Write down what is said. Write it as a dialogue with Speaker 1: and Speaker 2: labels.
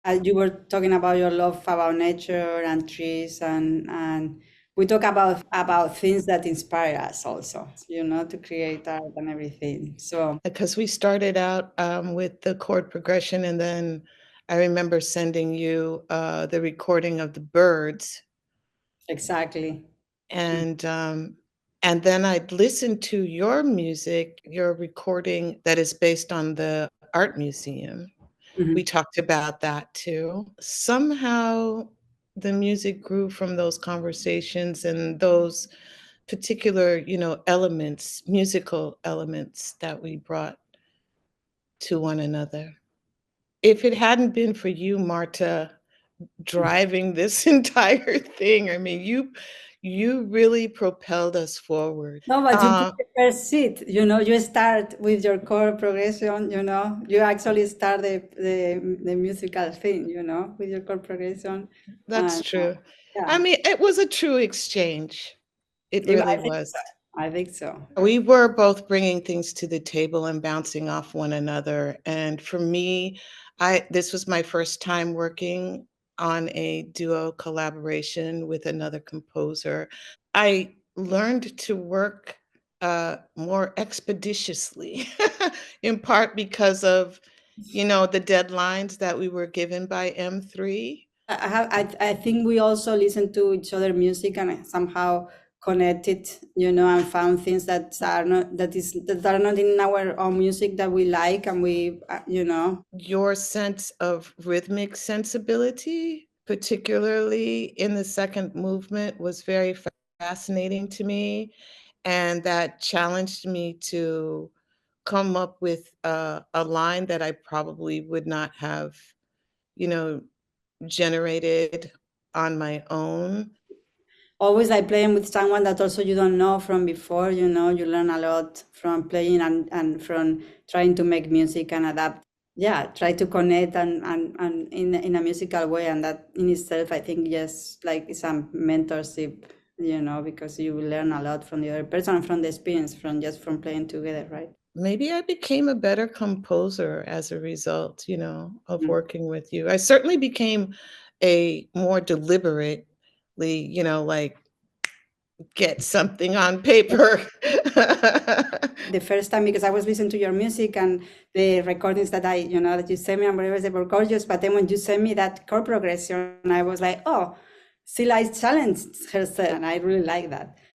Speaker 1: You were talking about your love about nature and trees, and we talk about things that inspire us also, to create art and everything. So
Speaker 2: Because we started out with the chord progression, and then I remember sending you the recording of the birds,
Speaker 1: exactly.
Speaker 2: and then I'd listen to your music, your recording that is based on the art museum. We
Speaker 1: Mhm.
Speaker 2: talked about that too. Somehow the music grew from those conversations and those particular, elements, musical elements that we brought to one another. If it hadn't been for you, Marta, driving this entire thing, I mean, you really propelled us forward.
Speaker 1: No, but you took the first seat. You start with your core progression. You actually start the musical thing. With your core progression,
Speaker 2: That's
Speaker 1: and
Speaker 2: true. I
Speaker 1: yeah,
Speaker 2: mean, it was a true exchange. It
Speaker 1: I
Speaker 2: really
Speaker 1: think
Speaker 2: was.
Speaker 1: so. I think so.
Speaker 2: We were both bringing things to the table and bouncing off one another. And for me, this was my first time working on a duo collaboration with another composer. I learned to work more expeditiously, in part because of, the deadlines that we were given by M3.
Speaker 1: I think we also listen to each other music and somehow connected, and found things that are not in our own music that we like, and we.
Speaker 2: Your sense of rhythmic sensibility, particularly in the second movement, was very fascinating to me, and that challenged me to come up with a line that I probably would not have, you know, generated on my own.
Speaker 1: Always like playing with someone that also you don't know from before, you learn a lot from playing and from trying to make music and adapt. Yeah, try to connect and in a musical way, and that in itself, I think, yes, like it's a mentorship, because you will learn a lot from the other person, from the experience, from playing together, right?
Speaker 2: Maybe I became a better composer as a result, of
Speaker 1: Mm.
Speaker 2: working with you. I certainly became a more deliberately, like get something on paper.
Speaker 1: The first time, because I was listening to your music and the recordings that you sent me, and whatever, they were gorgeous. But then when you sent me that chord progression, I was like, oh, Sila challenged herself, and I really like that.